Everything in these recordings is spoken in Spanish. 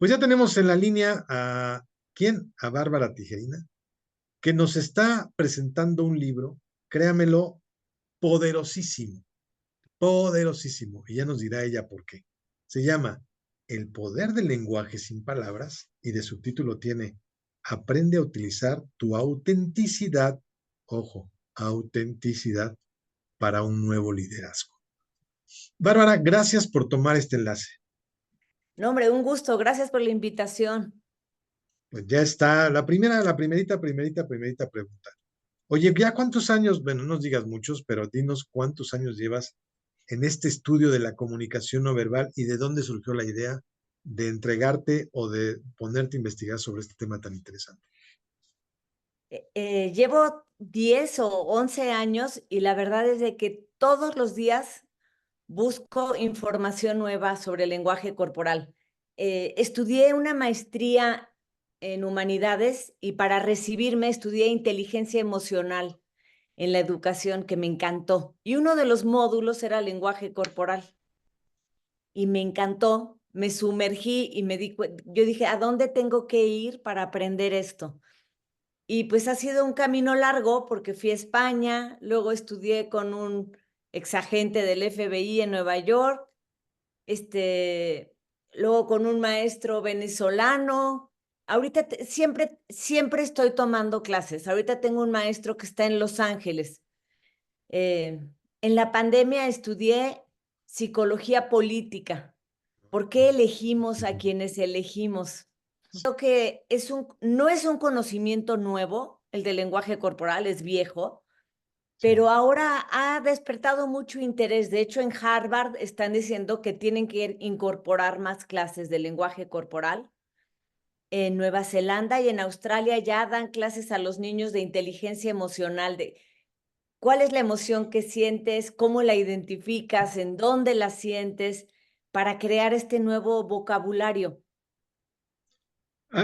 Pues ya tenemos en la línea a ¿quién? A Bárbara Tijerina, que nos está presentando un libro, créamelo, poderosísimo, poderosísimo. Y ya nos dirá ella por qué. Se llama El poder del lenguaje sin palabras y de subtítulo tiene Aprende a utilizar tu autenticidad, ojo, autenticidad para un nuevo liderazgo. Bárbara, gracias por tomar este enlace. No, hombre, un gusto. Gracias por la invitación. Pues ya está, la primerita pregunta. Oye, ¿ya cuántos años, bueno, no nos digas muchos, pero dinos cuántos años llevas en este estudio de la comunicación no verbal y de dónde surgió la idea de entregarte o de ponerte a investigar sobre este tema tan interesante? Llevo 10 o 11 años y la verdad es de que todos los días busco información nueva sobre el lenguaje corporal. Estudié una maestría en humanidades y para recibirme estudié inteligencia emocional en la educación, que me encantó. Y uno de los módulos era lenguaje corporal y me encantó. Me sumergí y yo dije, ¿a dónde tengo que ir para aprender esto? Y pues ha sido un camino largo porque fui a España, luego estudié con un exagente del FBI en Nueva York, este, luego con un maestro venezolano. Ahorita siempre estoy tomando clases. Ahorita tengo un maestro que está en Los Ángeles. Eh, en la pandemia estudié psicología política. ¿Por qué elegimos a quienes elegimos? Creo que no es un conocimiento nuevo, el del lenguaje corporal es viejo, Sí. pero ahora ha despertado mucho interés. De hecho, en Harvard están diciendo que tienen que incorporar más clases de lenguaje corporal. En Nueva Zelanda y en Australia ya dan clases a los niños de inteligencia emocional, de cuál es la emoción que sientes, cómo la identificas, en dónde la sientes, para crear este nuevo vocabulario.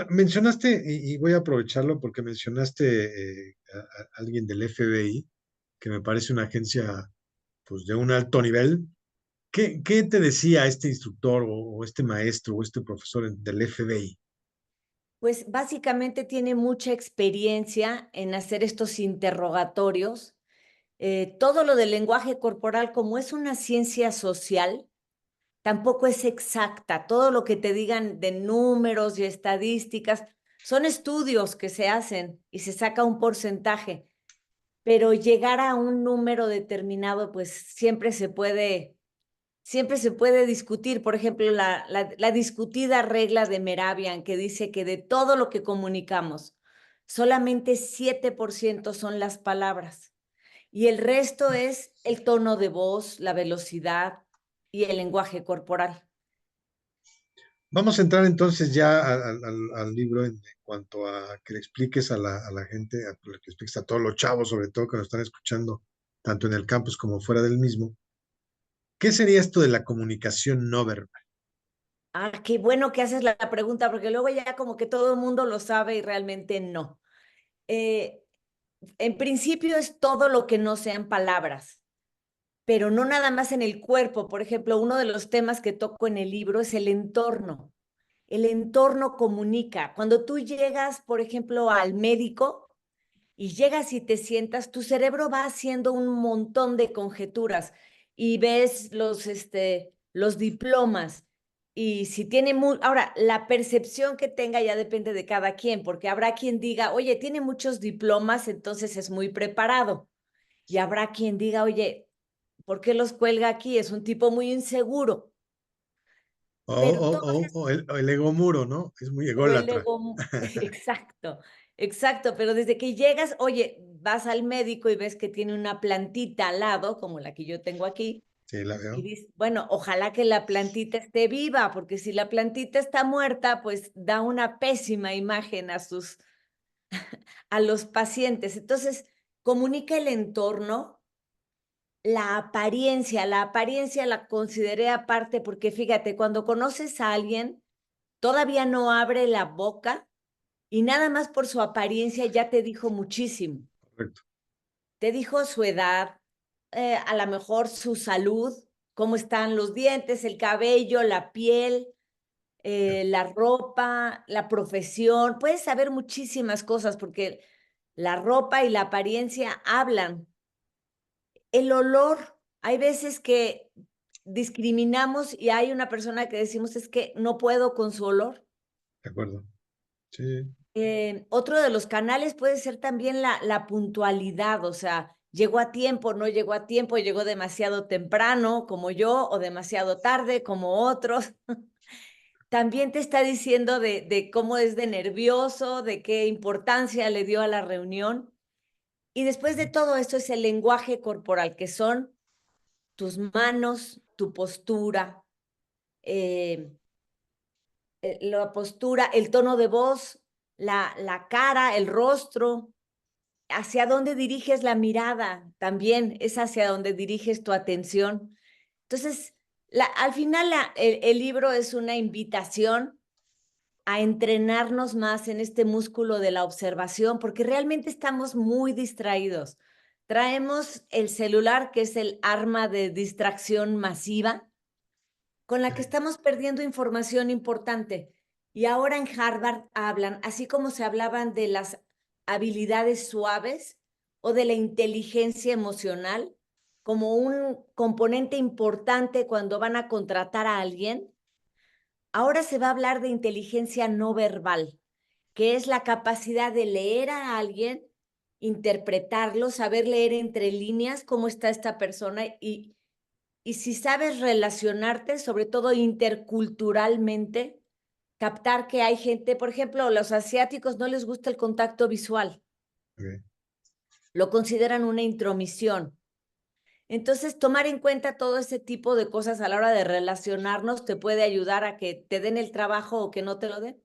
Mencionaste, y voy a aprovecharlo porque mencionaste a alguien del FBI, que me parece una agencia pues, de un alto nivel. ¿Qué te decía este instructor o este maestro o este profesor del FBI? Pues básicamente tiene mucha experiencia en hacer estos interrogatorios. Todo lo del lenguaje corporal, como es una ciencia social, tampoco es exacta. Todo lo que te digan de números y estadísticas son estudios que se hacen y se saca un porcentaje, pero llegar a un número determinado, pues siempre se puede discutir. Por ejemplo, la discutida regla de Mehrabian, que dice que de todo lo que comunicamos, solamente 7% son las palabras y el resto es el tono de voz, la velocidad y el lenguaje corporal. Vamos a entrar entonces ya al libro en cuanto a que le expliques a la gente, a que le expliques a todos los chavos, sobre todo que nos están escuchando, tanto en el campus como fuera del mismo. ¿Qué sería esto de la comunicación no verbal? Ah, qué bueno que haces la pregunta, porque luego ya como que todo el mundo lo sabe y realmente no. Eh, en principio es todo lo que no sean palabras, pero no nada más en el cuerpo. Por ejemplo, uno de los temas que toco en el libro es el entorno. El entorno comunica. Cuando tú llegas, por ejemplo, al médico y llegas y te sientas, tu cerebro va haciendo un montón de conjeturas y ves los diplomas. Y si tiene ahora, la percepción que tenga ya depende de cada quien, porque habrá quien diga, oye, tiene muchos diplomas, entonces es muy preparado. Y habrá quien diga, oye, ¿por qué los cuelga aquí? Es un tipo muy inseguro. Pero todo O el ego muro, ¿no? Es muy O el ególatra. ego, exacto, exacto, pero desde que llegas, oye, vas al médico y ves que tiene una plantita al lado, como la que yo tengo aquí, Sí, la y veo. dices, bueno, ojalá que la plantita esté viva, porque si la plantita está muerta, pues da una pésima imagen a los pacientes. Entonces, comunica el entorno, la apariencia la consideré aparte, porque fíjate, cuando conoces a alguien, todavía no abre la boca y nada más por su apariencia ya te dijo muchísimo. Correcto. Te dijo su edad, a lo mejor su salud, cómo están los dientes, el cabello, la piel. la ropa, la profesión, puedes saber muchísimas cosas porque la ropa y la apariencia hablan. El olor, hay veces que discriminamos y hay una persona que decimos es que no puedo con su olor. de acuerdo. Sí, Otro de los canales puede ser también la puntualidad, o sea, llegó a tiempo, no llegó a tiempo, llegó demasiado temprano como yo o demasiado tarde como otros. También te está diciendo de cómo es de nervioso, de qué importancia le dio a la reunión. Y después de todo esto es el lenguaje corporal, que son tus manos, tu postura, eh, la postura, el tono de voz, la cara, el rostro, hacia dónde diriges la mirada, también es hacia dónde diriges tu atención. Entonces, al final el libro es una invitación a entrenarnos más en este músculo de la observación, porque realmente estamos muy distraídos. Traemos el celular, que es el arma de distracción masiva, con la que sí, estamos perdiendo información importante. Y ahora en Harvard hablan, así como se hablaban de las habilidades suaves o de la inteligencia emocional, como un componente importante cuando van a contratar a alguien, ahora se va a hablar de inteligencia no verbal, que es la capacidad de leer a alguien, interpretarlo, saber leer entre líneas cómo está esta persona y si sabes relacionarte, sobre todo interculturalmente, captar que hay gente, por ejemplo, a los asiáticos no les gusta el contacto visual, ok. lo consideran una intromisión. Entonces, tomar en cuenta todo ese tipo de cosas a la hora de relacionarnos te puede ayudar a que te den el trabajo o que no te lo den.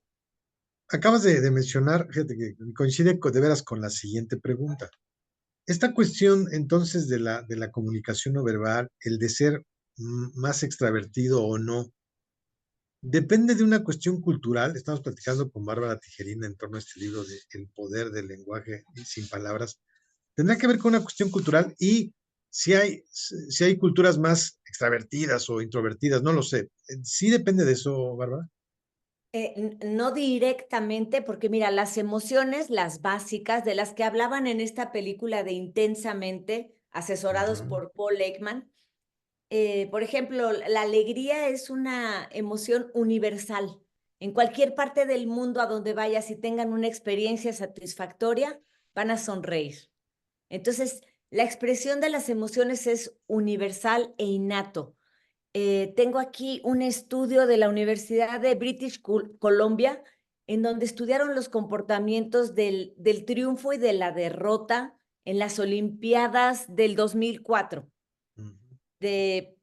Acabas de mencionar, fíjate que coincide de veras con la siguiente pregunta. Esta cuestión entonces de la comunicación no verbal, el de ser más extravertido o no, depende de una cuestión cultural. Estamos platicando con Bárbara Tijerina en torno a este libro de El poder del lenguaje sin palabras. Tendrá que ver con una cuestión cultural y si hay culturas más extravertidas o introvertidas, no lo sé. Sí depende de eso, Bárbara. No directamente, porque mira, las emociones, las básicas, de las que hablaban en esta película de Intensamente, asesorados Ujú. por Paul Ekman, por ejemplo, la alegría es una emoción universal. En cualquier parte del mundo a donde vayas y tengan una experiencia satisfactoria, van a sonreír. Entonces, la expresión de las emociones es universal e innato. Tengo aquí un estudio de la Universidad de British Columbia, en donde estudiaron los comportamientos del triunfo y de la derrota en las Olimpiadas del 2004 Ujú. de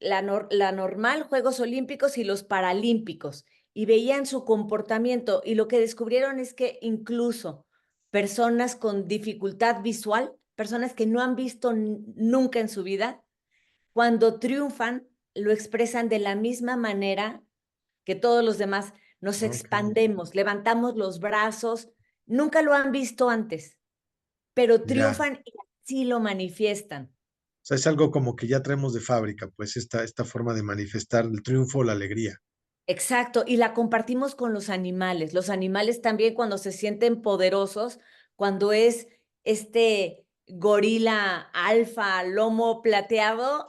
la normal, Juegos Olímpicos y los Paralímpicos, y veían su comportamiento y lo que descubrieron es que incluso personas con dificultad visual, personas que no han visto nunca en su vida, cuando triunfan, lo expresan de la misma manera que todos los demás. Nos Ok, expandemos, levantamos los brazos, nunca lo han visto antes, pero ya. triunfan y así lo manifiestan. O sea, es algo como que ya traemos de fábrica, pues esta forma de manifestar el triunfo o la alegría. Exacto, y la compartimos con los animales. Los animales también cuando se sienten poderosos, cuando es este gorila alfa, lomo plateado,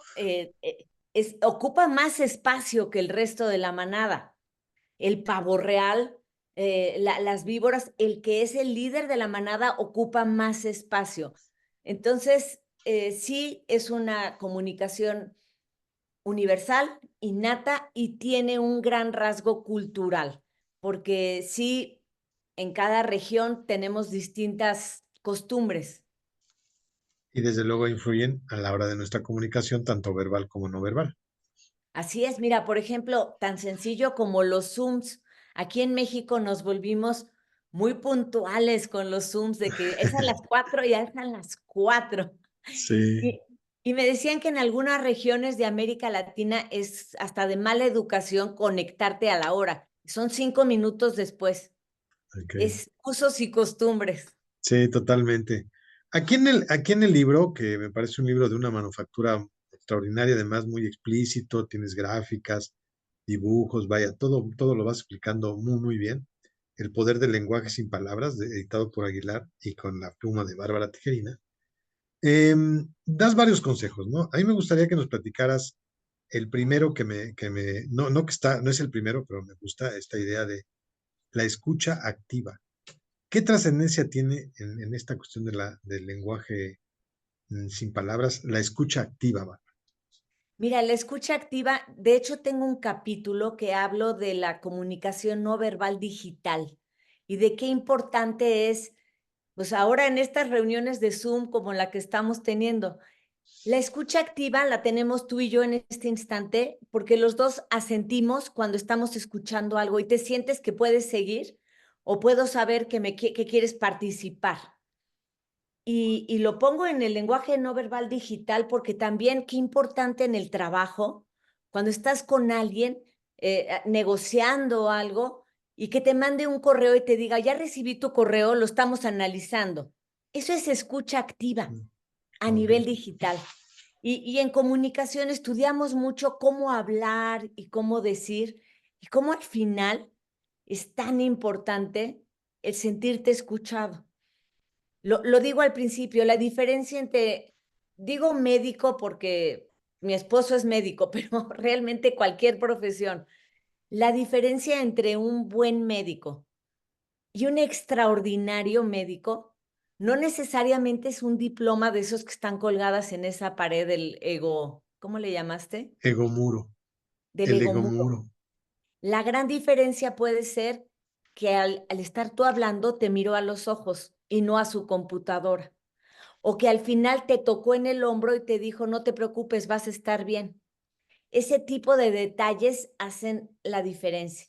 ocupa más espacio que el resto de la manada. El pavo real, las víboras, el que es el líder de la manada ocupa más espacio. Entonces, sí es una comunicación universal, innata y tiene un gran rasgo cultural, porque sí, en cada región tenemos distintas costumbres. Y desde luego influyen a la hora de nuestra comunicación, tanto verbal como no verbal. Así es, mira, por ejemplo, tan sencillo como los Zooms. Aquí en México nos volvimos muy puntuales con los Zooms de que es a las 4 y ya es a las 4. Sí, Y, y me decían que en algunas regiones de América Latina es hasta de mala educación conectarte a la hora. Son 5 minutos después. ok. Es usos y costumbres. Sí, totalmente. Aquí en el libro, que me parece un libro de una manufactura extraordinaria, además muy explícito, tienes gráficas, dibujos, vaya, todo lo vas explicando muy, muy bien. El poder del lenguaje sin palabras, editado por Aguilar y con la pluma de Bárbara Tijerina. Das varios consejos, ¿no? A mí me gustaría que nos platicaras el primero no que está, no es el primero, pero me gusta esta idea de la escucha activa. ¿Qué trascendencia tiene en esta cuestión del lenguaje sin palabras, la escucha activa, va? Mira, la escucha activa, de hecho tengo un capítulo que hablo de la comunicación no verbal digital y de qué importante es, pues ahora en estas reuniones de Zoom como la que estamos teniendo, la escucha activa la tenemos tú y yo en este instante porque los dos asentimos cuando estamos escuchando algo y te sientes que puedes seguir o puedo saber que quieres participar. Y lo pongo en el lenguaje no verbal digital porque también qué importante en el trabajo, cuando estás con alguien negociando algo y que te mande un correo y te diga, ya recibí tu correo, lo estamos analizando. Eso es escucha activa a Ok. nivel digital. Y en comunicación estudiamos mucho cómo hablar y cómo decir y cómo al final es tan importante el sentirte escuchado. Lo digo al principio, la diferencia entre, digo médico porque mi esposo es médico, pero realmente cualquier profesión, la diferencia entre un buen médico y un extraordinario médico no necesariamente es un diploma de esos que están colgadas en esa pared del ego, ¿cómo le llamaste? Egomuro, Del el ego muro. egomuro. La gran diferencia puede ser que al estar tú hablando te miró a los ojos y no a su computadora. O que al final te tocó en el hombro y te dijo, no te preocupes, vas a estar bien. Ese tipo de detalles hacen la diferencia.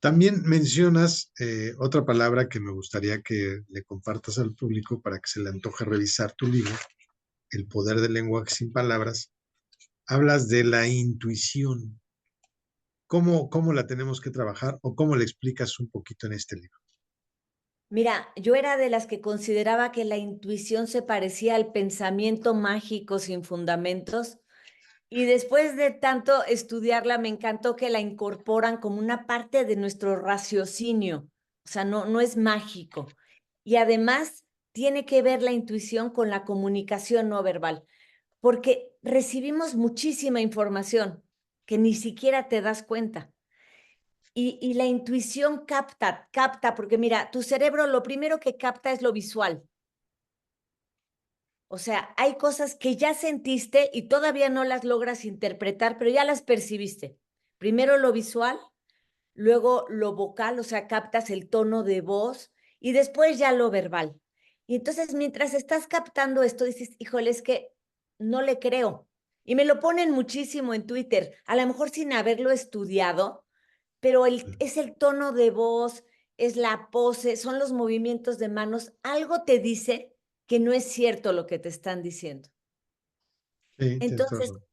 También mencionas otra palabra que me gustaría que le compartas al público para que se le antoje revisar tu libro, El poder del lenguaje sin palabras. Hablas de la intuición. ¿Cómo la tenemos que trabajar o cómo le explicas un poquito en este libro? Mira, yo era de las que consideraba que la intuición se parecía al pensamiento mágico sin fundamentos y después de tanto estudiarla me encantó que la incorporan como una parte de nuestro raciocinio, o sea, no es mágico. Y además tiene que ver la intuición con la comunicación no verbal, porque recibimos muchísima información que ni siquiera te das cuenta. Y la intuición capta, porque mira, tu cerebro lo primero que capta es lo visual. O sea, hay cosas que ya sentiste y todavía no las logras interpretar, pero ya las percibiste. Primero lo visual, luego lo vocal, o sea, captas el tono de voz y después ya lo verbal. Y entonces, mientras estás captando esto, dices, híjole, es que no le creo. Y me lo ponen muchísimo en Twitter, a lo mejor sin haberlo estudiado, pero es el tono de voz, es la pose, son los movimientos de manos. Algo te dice que no es cierto lo que te están diciendo. Sí, tienes Entonces, razón.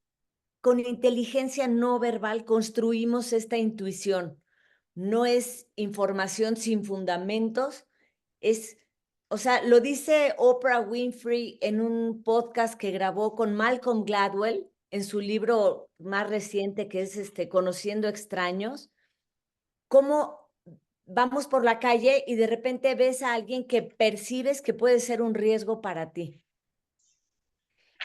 con inteligencia no verbal construimos esta intuición. No es información sin fundamentos, es, o sea, lo dice Oprah Winfrey en un podcast que grabó con Malcolm Gladwell en su libro más reciente que es Conociendo extraños, cómo vamos por la calle y de repente ves a alguien que percibes que puede ser un riesgo para ti.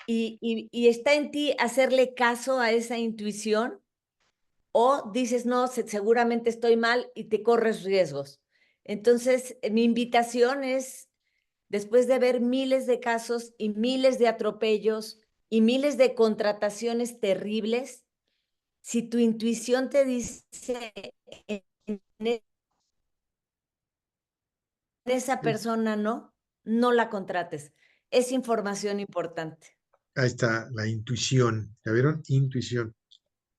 Y está en ti hacerle caso a esa intuición o dices, no, seguramente estoy mal y te corres riesgos. Entonces, mi invitación es, después de ver miles de casos y miles de atropellos y miles de contrataciones terribles, si tu intuición te dice en esa Sí. persona no la contrates. Es información importante. Ahí está la intuición. ¿Ya vieron? Intuición.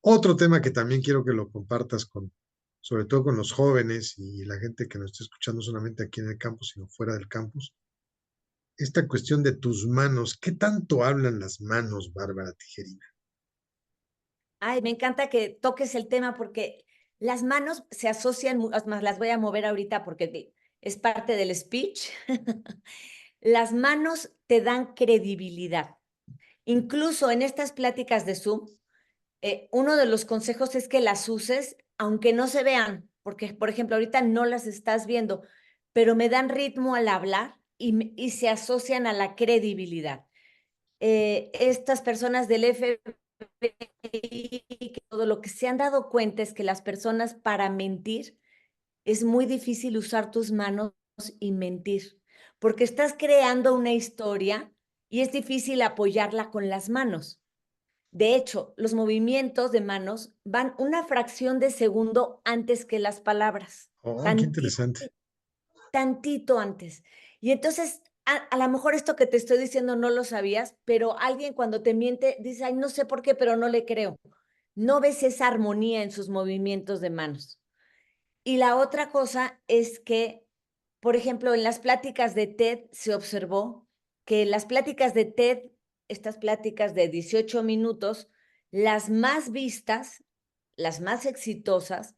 Otro tema que también quiero que lo compartas sobre todo con los jóvenes y la gente que nos está escuchando solamente aquí en el campus, sino fuera del campus. Esta cuestión de tus manos. ¿Qué tanto hablan las manos, Bárbara Tijerina? Ay, me encanta que toques el tema porque las manos se asocian, es más, las voy a mover ahorita porque es parte del speech. Las manos te dan credibilidad. Incluso en estas pláticas de Zoom, Uno de los consejos es que las uses aunque no se vean, porque, por ejemplo, ahorita no las estás viendo, pero me dan ritmo al hablar y se asocian a la credibilidad. Estas personas del FBI, que todo lo que se han dado cuenta es que las personas para mentir es muy difícil usar tus manos y mentir, porque estás creando una historia y es difícil apoyarla con las manos. De hecho, los movimientos de manos van una fracción de segundo antes que las palabras, Oh, qué tantito, interesante. tantito antes. Y entonces, a lo mejor esto que te estoy diciendo no lo sabías, pero alguien cuando te miente dice, ay, no sé por qué, pero no le creo. No ves esa armonía en sus movimientos de manos. Y la otra cosa es que, por ejemplo, en las pláticas de TED se observó que las pláticas de TED, estas pláticas de 18 minutos, las más vistas, las más exitosas,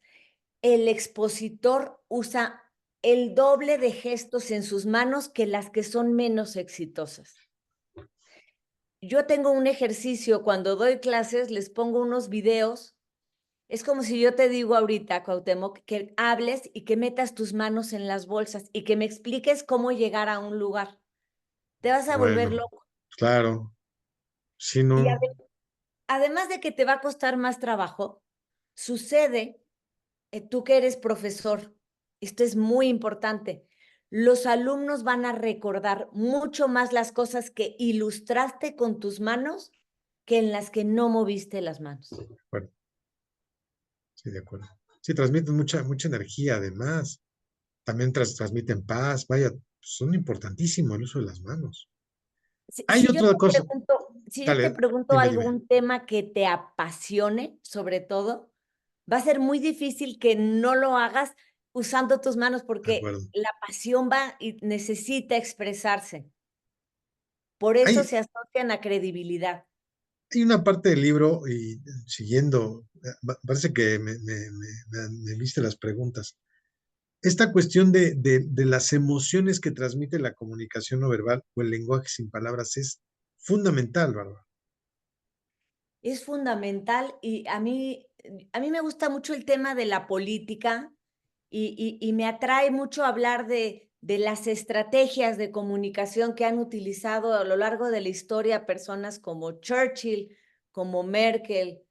el expositor usa el doble de gestos en sus manos que las que son menos exitosas. Yo tengo un ejercicio cuando doy clases, les pongo unos videos. Es como si yo te digo ahorita, Cuauhtémoc, que hables y que metas tus manos en las bolsas y que me expliques cómo llegar a un lugar. Te vas a volver Bueno, loco. claro. Si Y no, además de que te va a costar más trabajo, sucede, tú que eres profesor, esto es muy importante, los alumnos van a recordar mucho más las cosas que ilustraste con tus manos que en las que no moviste las manos. bueno, sí, de acuerdo. Sí, transmiten mucha energía, además. También transmiten paz. Vaya, son importantísimo el uso de las manos. Si, Hay si yo te otra cosa. pregunto, si yo te Dale, pregunto dime, dime. algún tema que te apasione, sobre todo, va a ser muy difícil que no lo hagas usando tus manos De porque acuerdo. la pasión va y necesita expresarse. Por eso Hay, se asocian a credibilidad. hay una parte del libro, y siguiendo, parece que me viste las preguntas. Esta cuestión de las emociones que transmite la comunicación no verbal o el lenguaje sin palabras es fundamental, ¿verdad? Es fundamental y a mí me gusta mucho el tema de la política y me atrae mucho hablar de las estrategias de comunicación que han utilizado a lo largo de la historia personas como Churchill, como Merkel.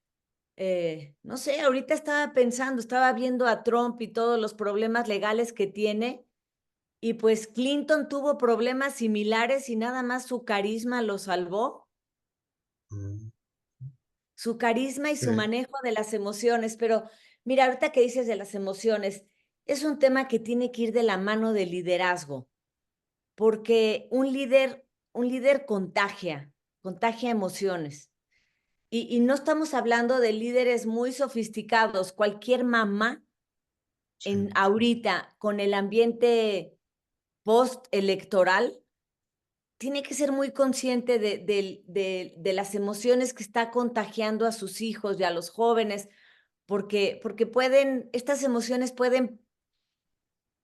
No sé, ahorita estaba pensando, estaba viendo a Trump y todos los problemas legales que tiene, y pues Clinton tuvo problemas similares y nada más su carisma lo salvó, Mm, su carisma y sí, su manejo de las emociones. Pero mira, ahorita que dices de las emociones, es un tema que tiene que ir de la mano del liderazgo, porque un líder contagia emociones. Y no estamos hablando de líderes muy sofisticados. Cualquier mamá sí, ahorita con el ambiente post-electoral tiene que ser muy consciente de las emociones que está contagiando a sus hijos y a los jóvenes, porque estas emociones pueden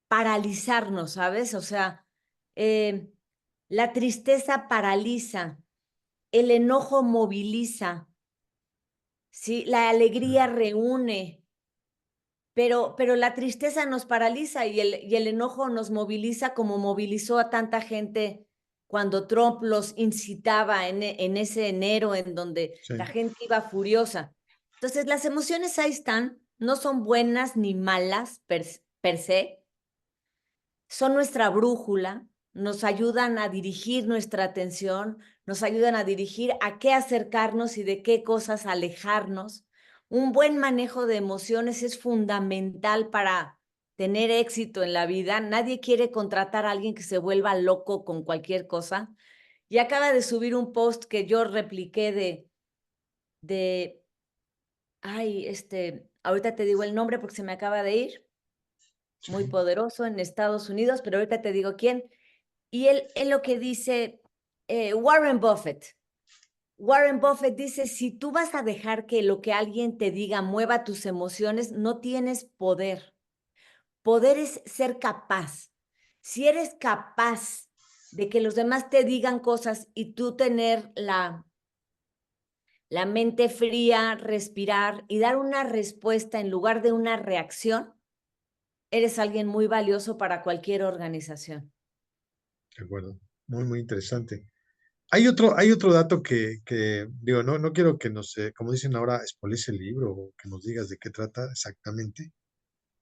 paralizarnos, ¿sabes? O sea, eh, la tristeza paraliza, el enojo moviliza, ¿sí? La sí, alegría reúne, pero la tristeza nos paraliza y el enojo nos moviliza como movilizó a tanta gente cuando Trump los incitaba en ese enero en donde sí. la gente iba furiosa. Entonces, las emociones ahí están, no son buenas ni malas per se, son nuestra brújula, nos ayudan a dirigir nuestra atención, nos ayudan a dirigir a qué acercarnos y de qué cosas alejarnos. Un buen manejo de emociones es fundamental para tener éxito en la vida. Nadie quiere contratar a alguien que se vuelva loco con cualquier cosa. Y acaba de subir un post que yo repliqué de, ahorita te digo el nombre porque se me acaba de ir, muy Sí. poderoso en Estados Unidos, pero ahorita te digo quién. Y él lo que dice, Warren Buffett. Warren Buffett dice, si tú vas a dejar que lo que alguien te diga mueva tus emociones, no tienes poder. Poder es ser capaz. Si eres capaz de que los demás te digan cosas y tú tener la mente fría, respirar y dar una respuesta en lugar de una reacción, eres alguien muy valioso para cualquier organización. De acuerdo. Muy, muy interesante. Hay otro dato que digo, no quiero que nos, como dicen ahora, spoilees el libro o que nos digas de qué trata exactamente,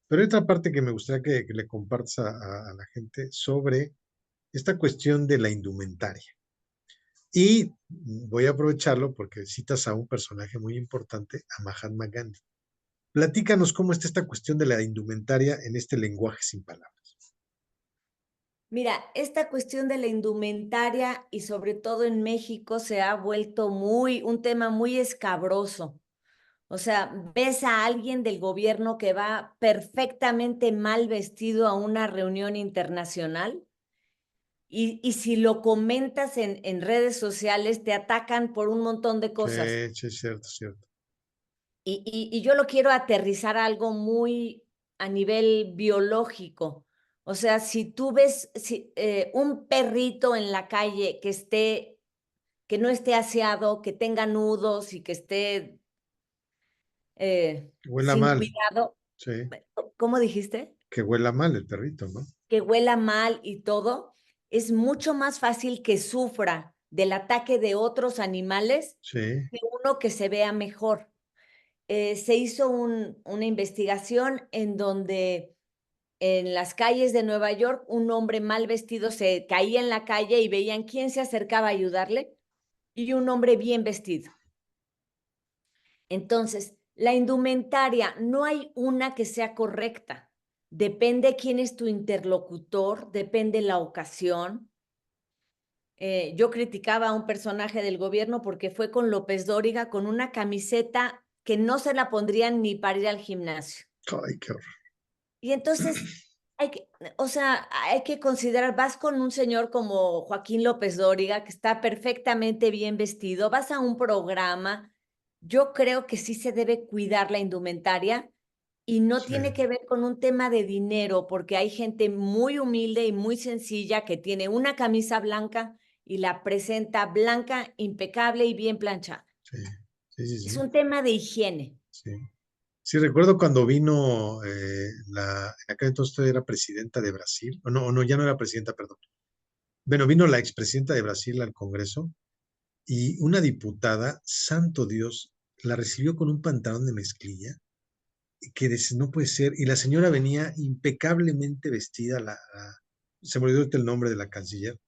pero hay otra parte que me gustaría que le compartas a la gente sobre esta cuestión de la indumentaria. Y voy a aprovecharlo porque citas a un personaje muy importante, a Mahatma Gandhi. Platícanos cómo está esta cuestión de la indumentaria en este lenguaje sin palabras. Mira, esta cuestión de la indumentaria y sobre todo en México se ha vuelto un tema muy escabroso. O sea, ves a alguien del gobierno que va perfectamente mal vestido a una reunión internacional y si lo comentas en redes sociales te atacan por un montón de Sí, cosas. sí, es cierto, es cierto. Y yo lo quiero aterrizar a algo muy a nivel biológico. O sea, si tú ves un perrito en la calle que no esté aseado, que tenga nudos y que esté Que huela sin mal, cuidado, sí, ¿cómo dijiste? que huela mal el perrito, ¿no? Que huela mal y todo, es mucho más fácil que sufra del ataque de otros animales Sí, que uno que se vea mejor. Se hizo una investigación en donde en las calles de Nueva York un hombre mal vestido se caía en la calle y veían quién se acercaba a ayudarle y un hombre bien vestido. Entonces, la indumentaria no hay una que sea correcta. Depende quién es tu interlocutor, depende la ocasión. Yo criticaba a un personaje del gobierno porque fue con López Dóriga con una camiseta que no se la pondrían ni para ir al gimnasio. ay, qué horror. Y entonces, hay que, o sea, hay que considerar, vas con un señor como Joaquín López Dóriga, que está perfectamente bien vestido, vas a un programa, yo creo que sí se debe cuidar la indumentaria y no Sí, tiene que ver con un tema de dinero, porque hay gente muy humilde y muy sencilla que tiene una camisa blanca y la presenta blanca, impecable y bien planchada. sí, sí, sí, Es sí, un tema de higiene. sí. Sí, recuerdo cuando vino en aquel entonces todavía era presidenta de Brasil, o no, ya no era presidenta, perdón. Bueno, vino la expresidenta de Brasil al Congreso y una diputada, santo Dios, la recibió con un pantalón de mezclilla que dice, no puede ser. Y la señora venía impecablemente vestida, se me olvidó ahorita el nombre de la canciller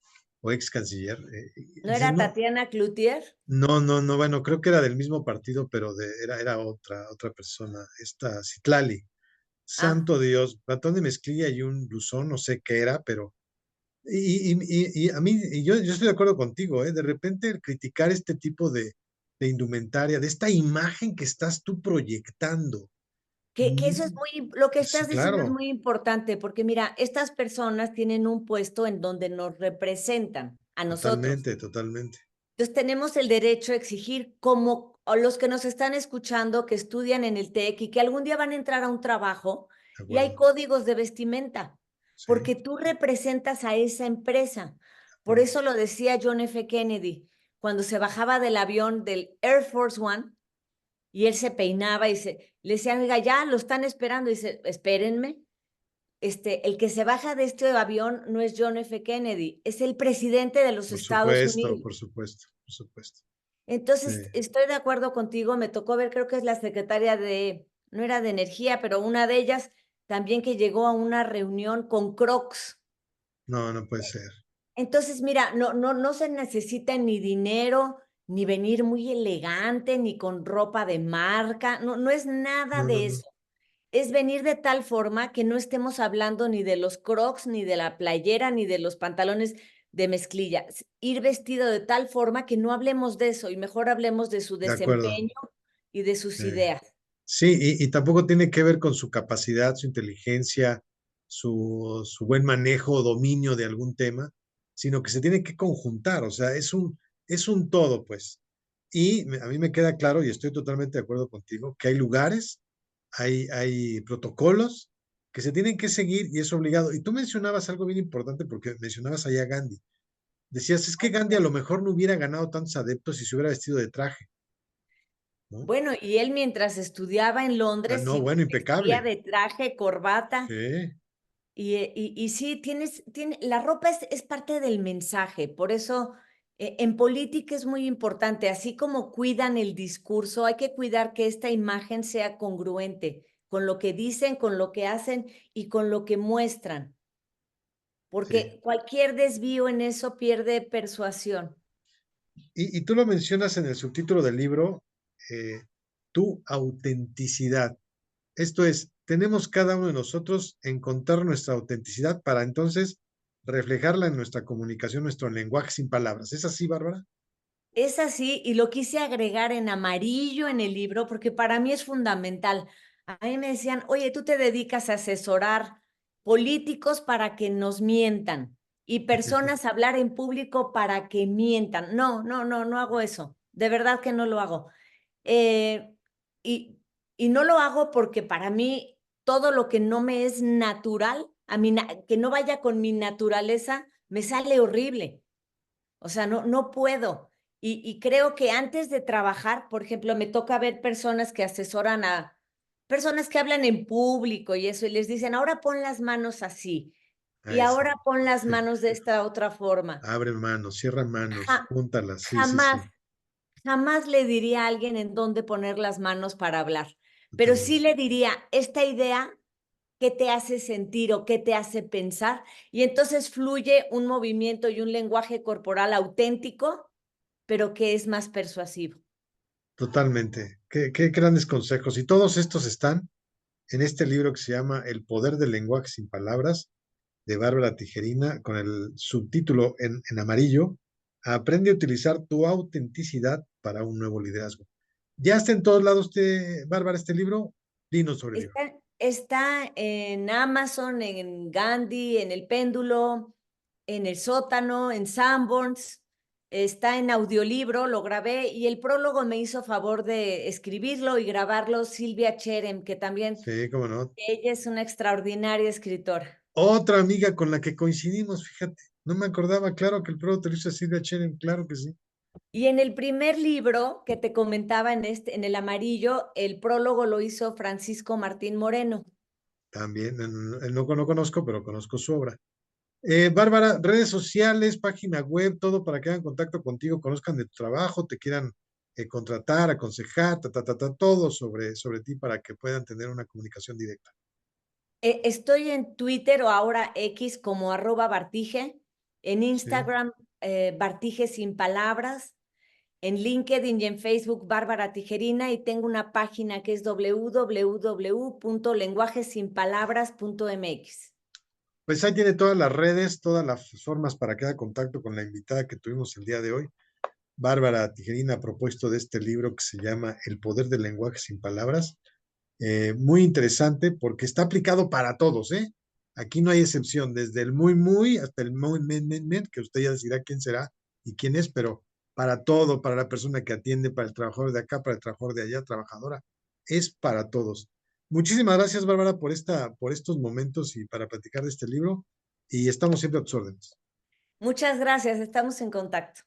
o ex canciller. ¿No Dices, era no, Tatiana Cloutier? no, bueno, creo que era del mismo partido, pero era otra persona, esta Citlali. Ah, Santo Dios, batón de mezclilla y un blusón, no sé qué era, pero y a mí, yo estoy de acuerdo contigo, ¿eh? De repente el criticar este tipo de indumentaria, de esta imagen que estás tú proyectando. que eso es lo que Sí, estás diciendo es claro, muy importante, porque mira, estas personas tienen un puesto en donde nos representan a nosotros. totalmente, totalmente. Entonces tenemos el derecho a exigir como a los que nos están escuchando, que estudian en el TEC y que algún día van a entrar a un trabajo De y hay acuerdo. códigos de vestimenta, Sí, porque tú representas a esa empresa. de Por acuerdo. eso lo decía John F. Kennedy, cuando se bajaba del avión del Air Force One y él se peinaba y le decían, oiga, ya lo están esperando. Y dice, espérenme, el que se baja de este avión no es John F. Kennedy, es el presidente de los Por Estados supuesto, Unidos. por supuesto, por supuesto. Sí, Entonces, estoy de acuerdo contigo, me tocó ver, creo que es la secretaria no era de energía, pero una de ellas también que llegó a una reunión con Crocs. no puede ser. Entonces, mira, no se necesita ni dinero, ni venir muy elegante, ni con ropa de marca, no es nada No, no, de no. eso. Es venir de tal forma que no estemos hablando ni de los Crocs, ni de la playera, ni de los pantalones de mezclilla. Ir vestido de tal forma que no hablemos de eso y mejor hablemos de su De acuerdo. desempeño y de sus Sí. ideas. Sí, y tampoco tiene que ver con su capacidad, su inteligencia, su buen manejo o dominio de algún tema, sino que se tiene que conjuntar, o sea, es un todo, pues. Y a mí me queda claro, y estoy totalmente de acuerdo contigo, que hay lugares, hay protocolos que se tienen que seguir y es obligado. Y tú mencionabas algo bien importante porque mencionabas allá a Gandhi. Decías, es que Gandhi a lo mejor no hubiera ganado tantos adeptos si se hubiera vestido de traje. ¿no? Bueno, y él mientras estudiaba en Ah, Londres no, y bueno, vestía impecable. de traje, corbata, Sí, y sí, la ropa es parte del mensaje, por eso en política es muy importante, así como cuidan el discurso, hay que cuidar que esta imagen sea congruente con lo que dicen, con lo que hacen y con lo que muestran, sí. porque cualquier desvío en eso pierde persuasión. Y tú lo mencionas en el subtítulo del libro, eh, tu autenticidad. Esto es, tenemos cada uno de nosotros encontrar nuestra autenticidad para entonces reflejarla en nuestra comunicación, nuestro lenguaje sin palabras. ¿Es así, Bárbara? Es así, y lo quise agregar en amarillo en el libro porque para mí es fundamental. A mí me decían, oye, tú te dedicas a asesorar políticos para que nos mientan y personas a hablar en público para que mientan. No, no, no, no hago eso. De verdad que no lo hago. Eh, y, y no lo hago porque para mí todo lo que no me es natural, que no vaya con mi naturaleza, me sale horrible. O sea, no puedo. Y creo que antes de trabajar, por ejemplo, me toca ver personas que asesoran a personas que hablan en público y eso, y les dicen, ahora pon las manos así, A y eso. ahora pon las manos de esta otra forma. Abre manos, cierra manos, Ja- júntalas. Sí, sí, jamás, sí. jamás le diría a alguien en dónde poner las manos para hablar, pero sí Totalmente. le diría, esta idea, ¿qué te hace sentir o qué te hace pensar? Y entonces fluye un movimiento y un lenguaje corporal auténtico pero que es más persuasivo. Totalmente. Qué grandes consejos. Y todos estos están en este libro que se llama El poder del lenguaje sin palabras, de Bárbara Tijerina, con el subtítulo en amarillo. Aprende a utilizar tu autenticidad para un nuevo liderazgo. ¿Ya está en todos lados, Bárbara, este libro? Dinos sobre el libro. Está en Amazon, en Gandhi, en El Péndulo, en El Sótano, en Sanborns. Está en audiolibro, lo grabé y el prólogo me hizo favor de escribirlo y grabarlo Silvia Cherem, que también Sí, cómo no. ella es una extraordinaria escritora. Otra amiga con la que coincidimos, fíjate. No me acordaba, claro que el pro te lo hizo Silvia Cheren, claro que sí. Y en el primer libro que te comentaba en el amarillo, el prólogo lo hizo Francisco Martín Moreno. También, no conozco, pero conozco su obra. Bárbara, redes sociales, página web, todo para que hagan contacto contigo, conozcan de tu trabajo, te quieran contratar, aconsejar, todo sobre ti para que puedan tener una comunicación directa. Estoy en Twitter o ahora X como @Bartige, en Sí. Instagram Bartige sin palabras, en LinkedIn y en Facebook Bárbara Tijerina y tengo una página que es www.lenguajesinpalabras.mx. Pues ahí tiene todas las redes, todas las formas para que haga contacto con la invitada que tuvimos el día de hoy. Bárbara Tijerina ha propuesto de este libro que se llama El poder del lenguaje sin palabras. Muy interesante porque está aplicado para todos, ¿eh? Aquí no hay excepción, desde el muy, muy hasta el muy, que usted ya decidirá quién será y quién es, pero para todo, para la persona que atiende, para el trabajador de acá, para el trabajador de allá, trabajadora, es para todos. Muchísimas gracias, Bárbara, por estos momentos y para platicar de este libro y estamos siempre a tus órdenes. Muchas gracias, estamos en contacto.